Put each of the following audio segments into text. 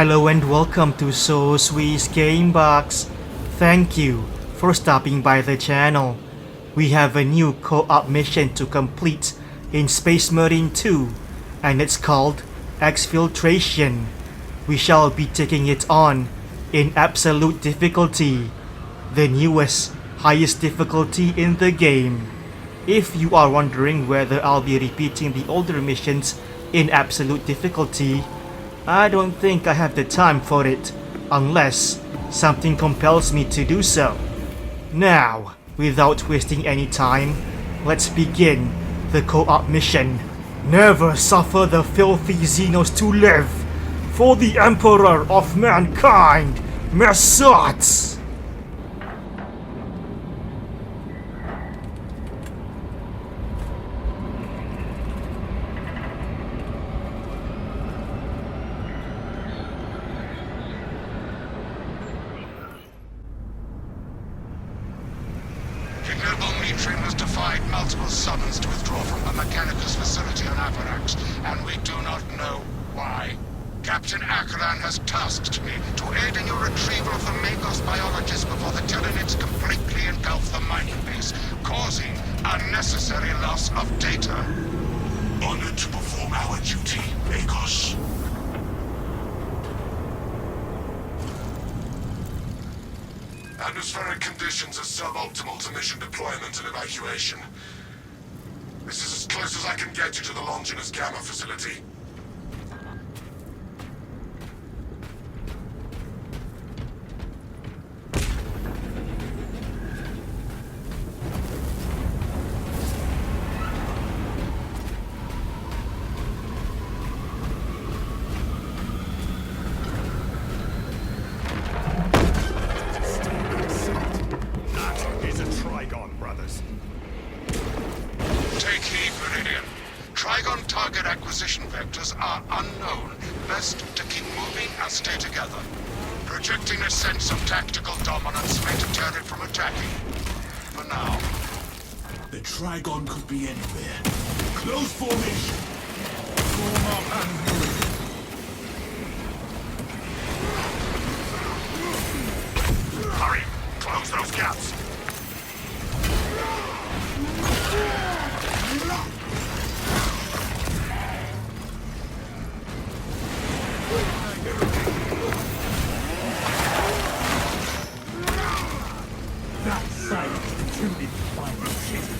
Hello and welcome to Sousui's Game Box. Thank you for stopping by the channel. We have a new co-op mission to complete in Space Marine 2, and it's called Exfiltration. We shall be taking it on in absolute difficulty, the newest, highest difficulty in the game. If you are wondering whether I'll be repeating the older missions in absolute difficulty, I don't think I have the time for it, unless something compels me to do so. Now, without wasting any time, let's begin the co-op mission. Never suffer the filthy Xenos to live, for the Emperor of Mankind, Mesot! has defied multiple summons to withdraw from the Mechanicus facility on Avarax, and we do not know why. Captain Akran has tasked me to aid in your retrieval of the Magos biologists before the Tyranids completely engulf the mining base, causing unnecessary loss of data. Honored to perform our duty, Magos. Atmospheric conditions are suboptimal to mission deployment and evacuation. This is as close as I can get you to the Longinus Gamma facility. Target acquisition vectors are unknown. Best to keep moving and stay together. Projecting a sense of tactical dominance may deter it from attacking. For now. The Trigon could be anywhere. Close formation! Form up and move! Hurry! Close those gaps! That sight intended to find the city.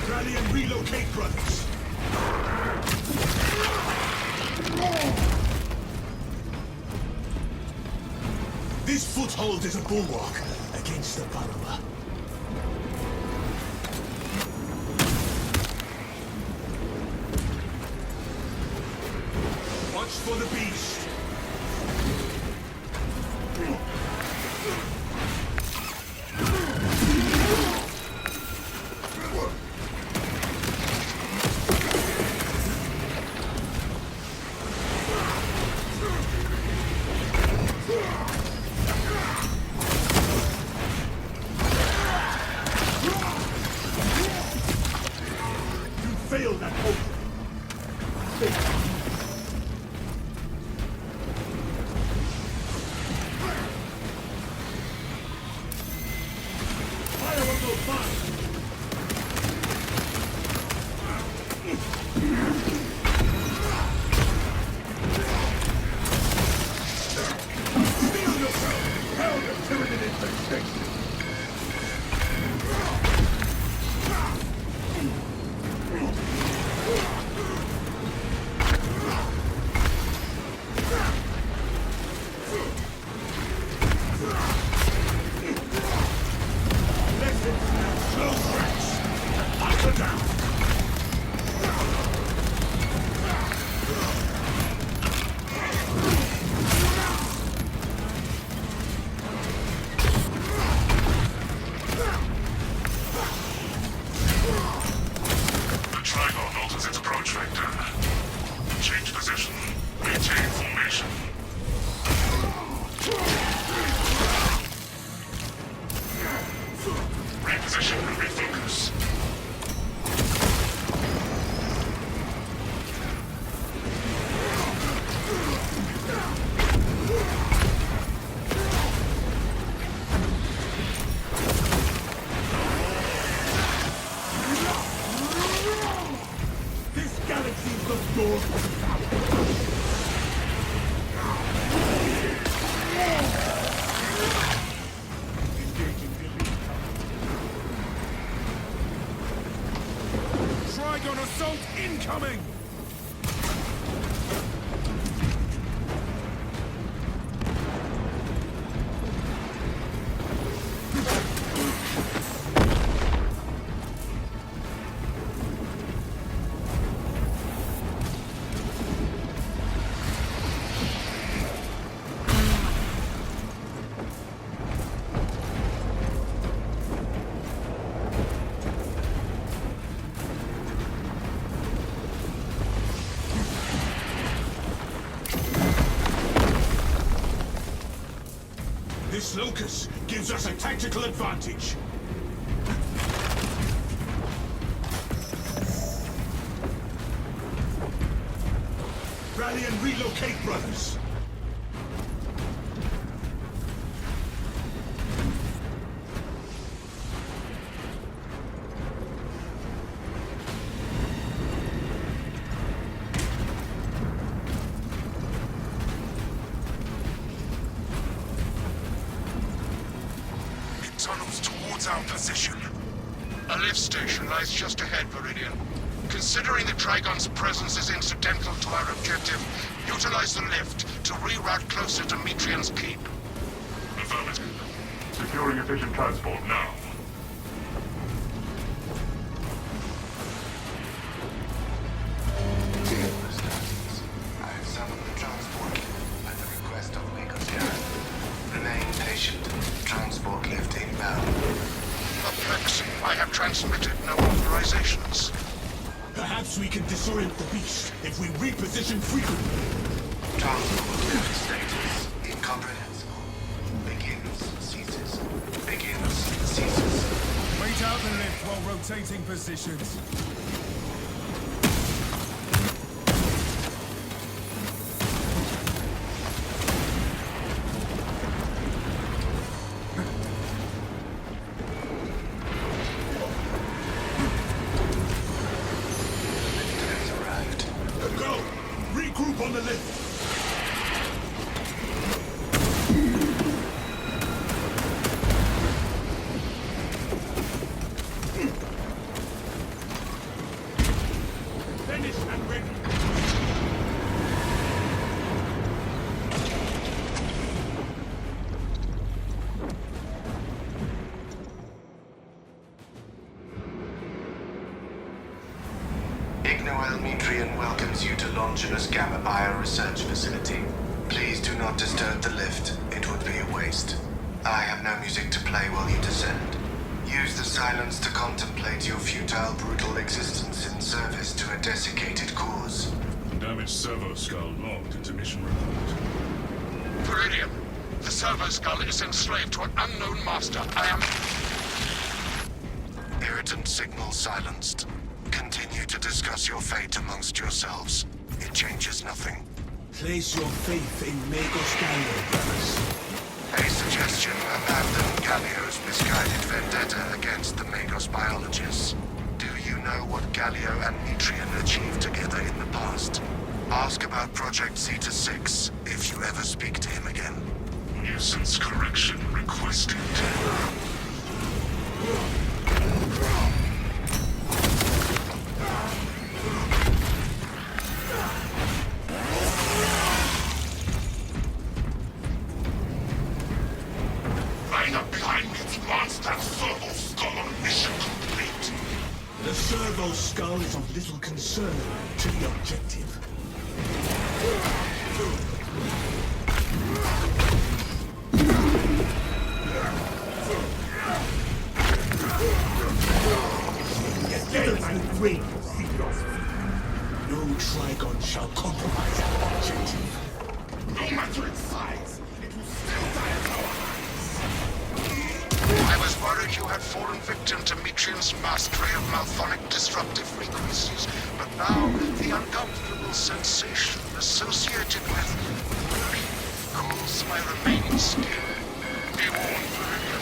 Rally and relocate, brothers! This foothold is a bulwark against the burrower. Watch for the beast! You failed that hope! Trigon assault incoming! This locus gives us a tactical advantage. Rally and relocate, brothers. Tunnels towards our position. A lift station lies just ahead, Viridian. Considering the Trigon's presence is incidental to our objective, utilize the lift to reroute closer to Metrian's keep. Affirmative. Securing efficient transport now. I have summoned the transport at the request of Mako. Remain patient. Transport lift inbound. Perplexing. I have transmitted no authorizations. Perhaps we can disorient the beast if we reposition frequently. Transport lift status incomprehensible. Begins, ceases. Begins, ceases. Wait out the lift while rotating positions. Go! Regroup on the lift! Finished and ready! Ignoel Metrian welcomes you to Longinus Gamma Bio Research Facility. Please do not disturb the lift. It would be a waste. I have no music to play while you descend. Use the silence to contemplate your futile, brutal existence in service to a desiccated cause. Damaged servo skull logged into mission report. Viridian, the servo skull is enslaved to an unknown master. I am... Irritant signal silenced. Continue to discuss your fate amongst yourselves. It changes nothing. Place your faith in Magos Gallo, brothers. A suggestion: abandon Gallio's misguided vendetta against the Magos biologists. Do you know what Gallio and Metrian achieved together in the past? Ask about Project Zeta 6 if you ever speak to him again. Nuisance correction requested. Line up behind me to launch that servo skull. Mission complete. The servo skull is of little concern to the objective. Get my brain philosophy. No Trigon shall compromise our objective. No matter its size, it will still die at our hands. I was worried you had fallen victim to Metrian's mastery of malphonic disruptive frequencies, but now the uncomfortable sensation associated with cools my remaining skin. Be warned, Viridian.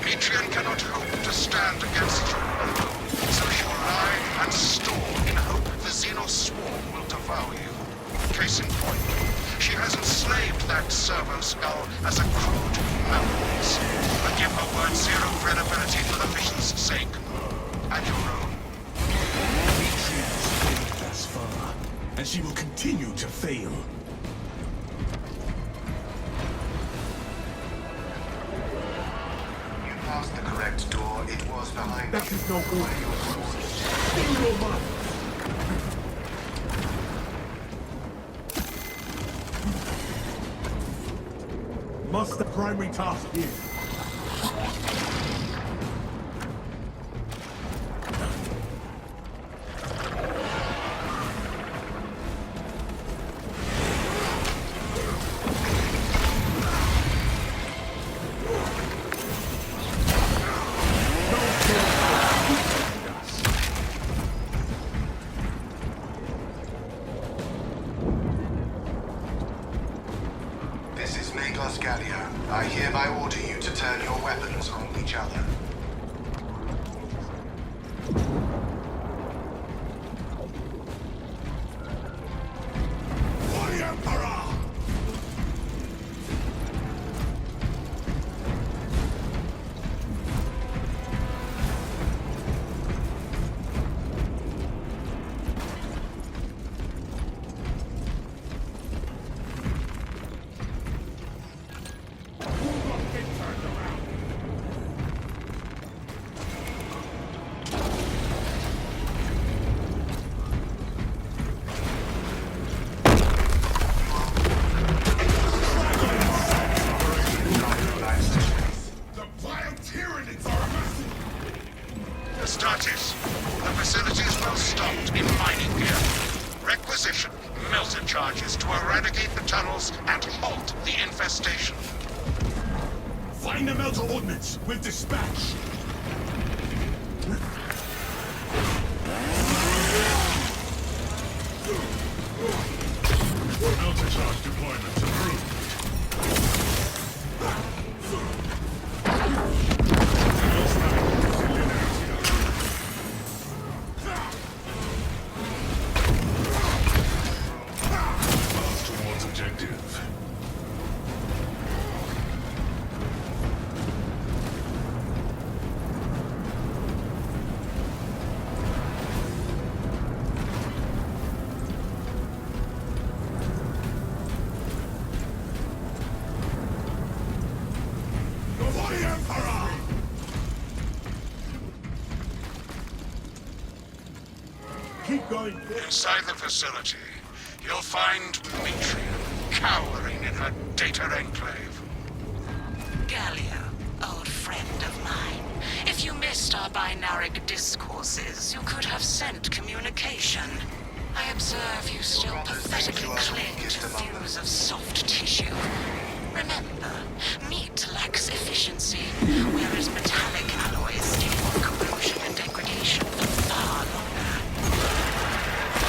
Metrian cannot hope to stand against you alone, so she will lie and store in hope the Xenos swarm will devour devour you. Case in point, she has enslaved that servo skull as a crude mouthpiece. But give her word zero credibility for the mission's sake. And your own. Adrian's failed thus far, and she will continue to fail. You passed the correct door. It was behind That us. is no order. Stay your mind. Master primary task here. This is Magos Gallia. I hereby order you to turn your weapons on each other. For the Emperor! The vile tyrannies are Astartes, the facility is well stocked in mining gear. Requisition melter charges to eradicate the tunnels and halt the infestation. Find the melter ordnance with dispatch. Melter charge deployment approved. March towards objective. For the Emperor! Keep going. Inside the facility, you'll find Demetrian cowering in her data enclave. Gallia, old friend of mine. If you missed our binaric discourses, you could have sent communication. I observe you still pathetically cling to views of soft tissue. Remember, meat lacks efficiency, whereas metallic alloys stay on corrosion and degradation for far longer.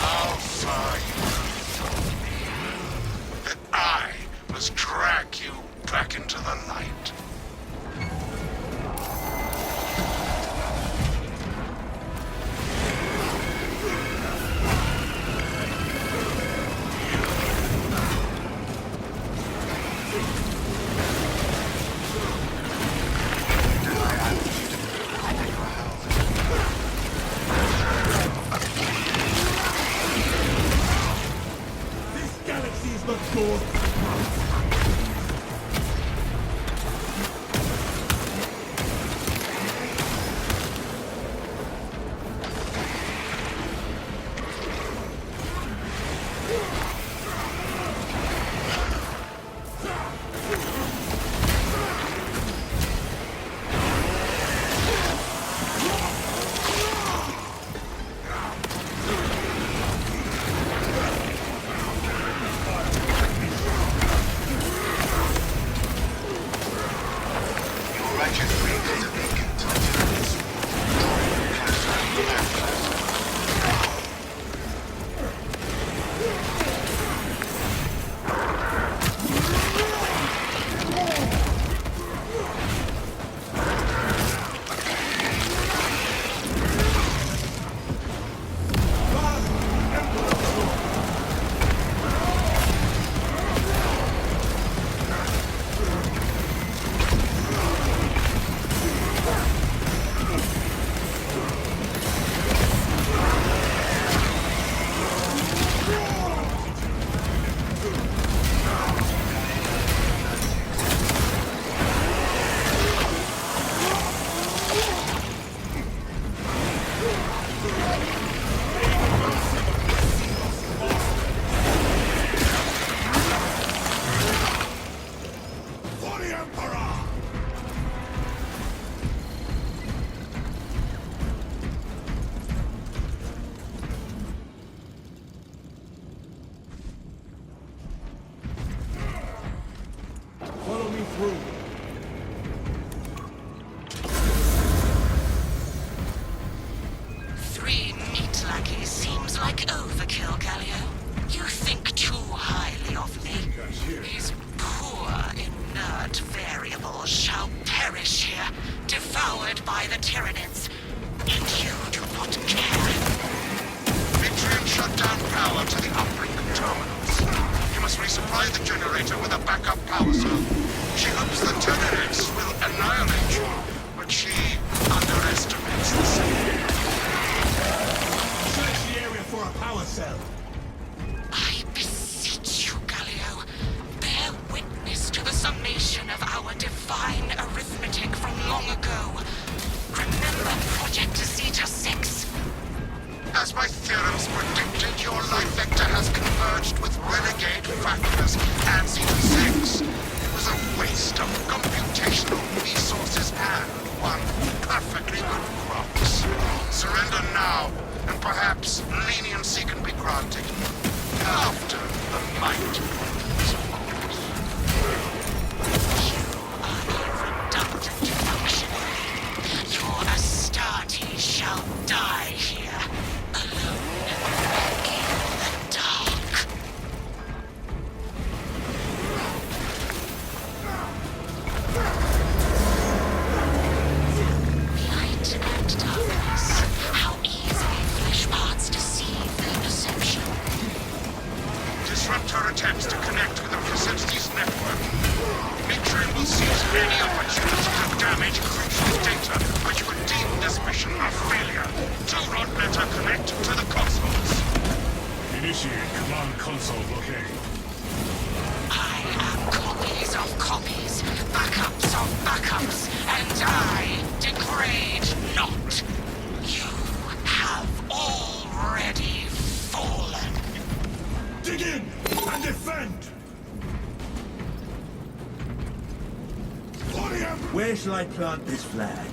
How far you thought me that I must drag you back into the light. This galaxy is not yours. through. 3 meat lackeys seems like overkill, Galio. You think too highly of me. These poor, inert variables shall perish here, devoured by the Tyranids. And you do not care. Mitrian shut down power to the uplink terminals. You must resupply the generator with a backup power cell. She hopes the Tyranids will annihilate you, but she underestimates the city. Search the area for a power cell. I beseech you, Galio. Bear witness to the summation of our divine arithmetic from long ago. Remember Project Zeta 6? As my theorems predicted, your life vector has converged with renegade factors and Zeta 6. It was a waste of computational resources and one perfectly good crops. Surrender now, and perhaps leniency can be granted. After the might grows, of course. You are a redundant functionary. Your Astarte shall die here, alone, in the dark. Light and darkness. How easily flesh parts deceive their perception. Disrupt her attempts to connect with the facility's network. Mitrian will seize any opportunity to damage crucial data, which would deem this mission a failure. Do not let her connect to the consoles. Initiate command console blockade. I am copies of copies, backups of backups, and I degrade not. You have already fallen. Dig in and defend! Where shall I plant this flag?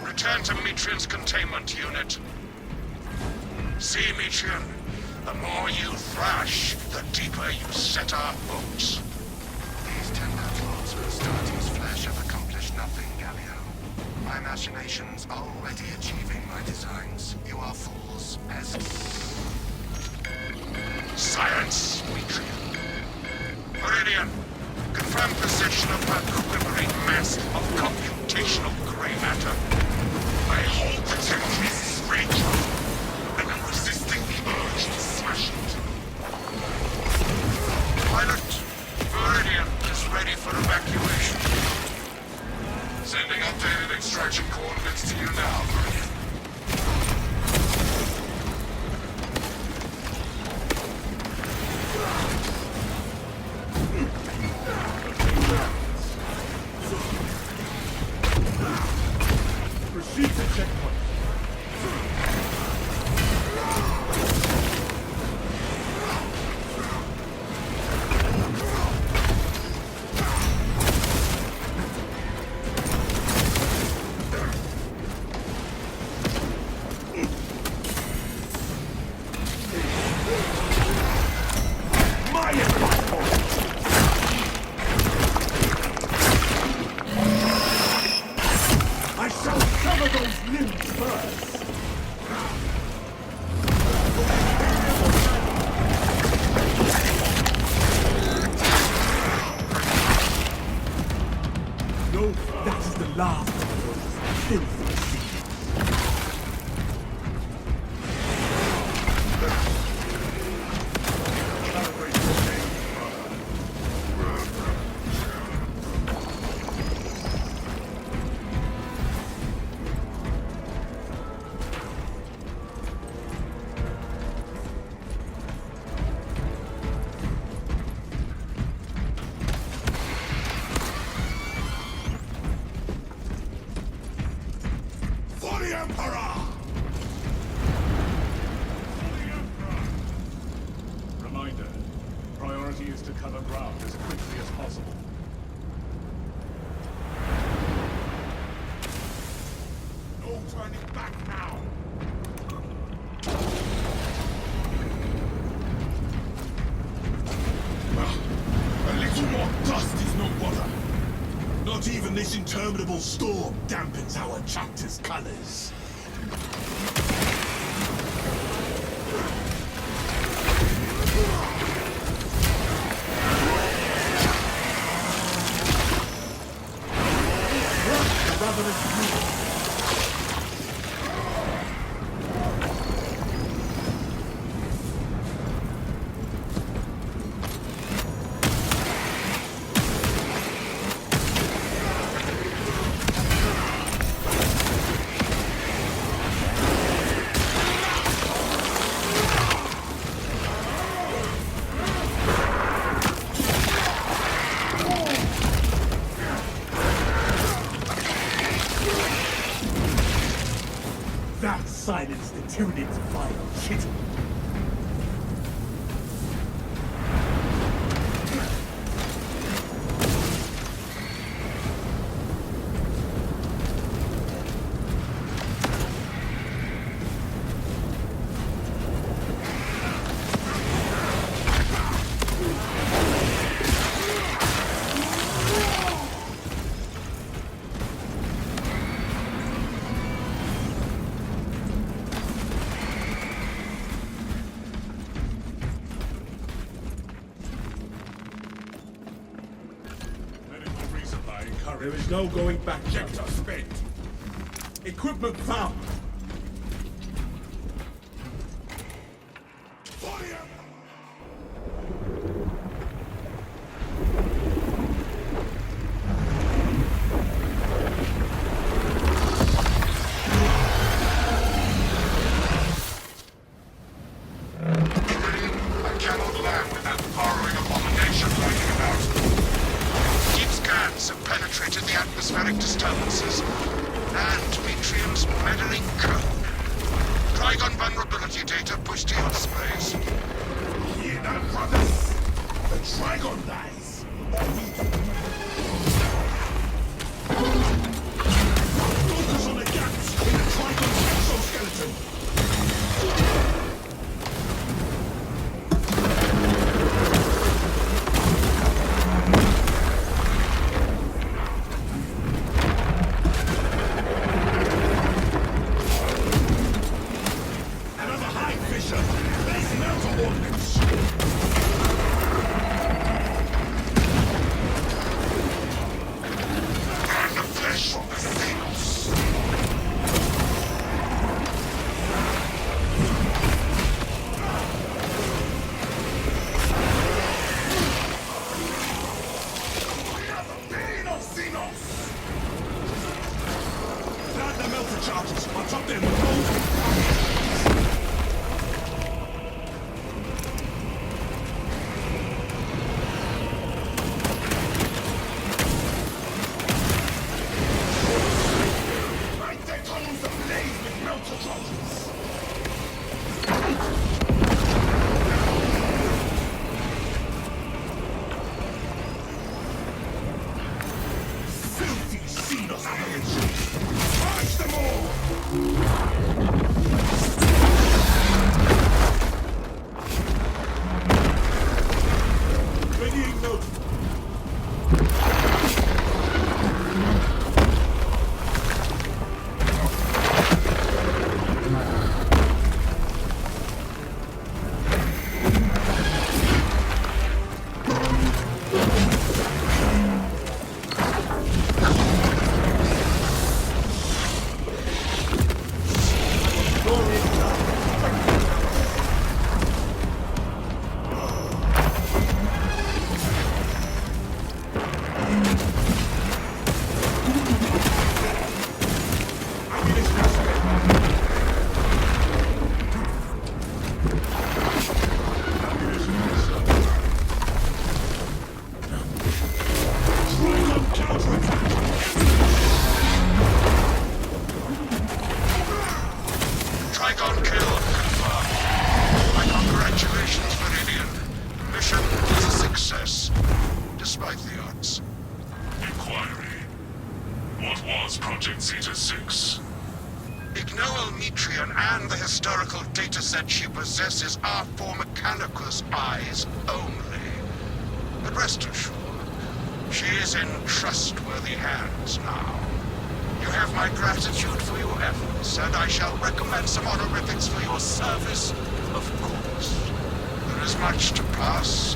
Return to Mitrian's containment unit. See, Mitrian, the more you thrash, the deeper you set our hooks. These tender claws of Astarte's flesh have accomplished nothing, Galio. My machinations are already achieving my designs. You are fools, as... Silence, Mitrian. Meridian, confirm possession of her quivering mass of computational gray matter. I hold the Tempest Rachel, and I'm resisting the urge to smash it. Pilot, Meridian is ready for evacuation. Sending updated extraction coordinates to you now, Meridian. This interminable storm dampens our chapter's colors. That silenced the Tyranids' vile shit. There is no going back. Projector spent. Equipment found. Fire! I cannot land with that burrowing abomination lurking about. Deep scans have penetrated the atmospheric disturbances and Metrium's meddling code. Trigon vulnerability data pushed to your displays. Hear that, brothers? The Trigon dies. Focus on the gaps in the Trigon's exoskeleton. Another hide fisher. There's melter ordnance. And the flesh of the Thanos. Pain of Xenos. Plant the melter charges on top them. Light their tunnels ablaze with melter charges. Filthy Xenos aberrations! Charge them all! Readying note. Trigon kill confirmed. My congratulations, Viridian. Mission is a success, despite the odds. Inquiry. What was Project Zeta 6? Ignoel Metrion and the historical dataset she possesses are for Mechanicus' eyes only. But rest assured, She is in trustworthy hands now. You have my gratitude for your efforts, and I shall recommend some honorifics for your service, of course. There is much to pass,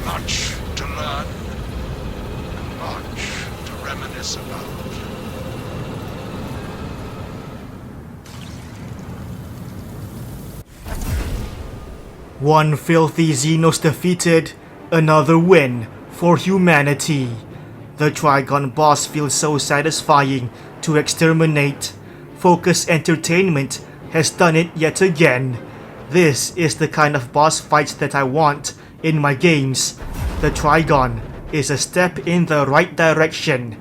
much to learn, and much to reminisce about. One filthy Xenos defeated, another win for humanity. The Trigon boss feels so satisfying to exterminate. Focus Entertainment has done it yet again. This is the kind of boss fights that I want in my games. The Trigon is a step in the right direction.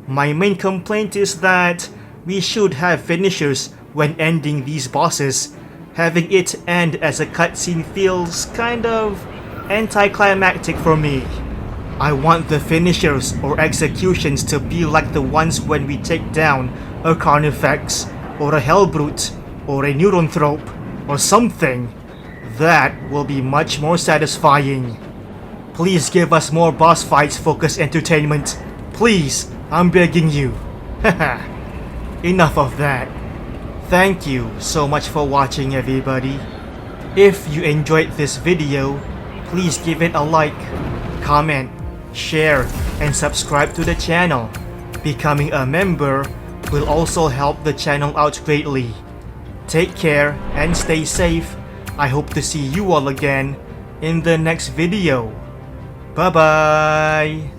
My main complaint is that we should have finishers when ending these bosses. Having it end as a cutscene feels kind of anticlimactic for me. I want the finishers or executions to be like the ones when we take down a Carnifex, or a Hellbrute, or a Neuronthrope, or something. That will be much more satisfying. Please give us more boss fights, Focus Entertainment. Please, I'm begging you. Haha. Enough of that. Thank you so much for watching, everybody. If you enjoyed this video, please give it a like, comment, share, and subscribe to the channel. Becoming a member will also help the channel out greatly. Take care and stay safe. I hope to see you all again in the next video. Bye bye.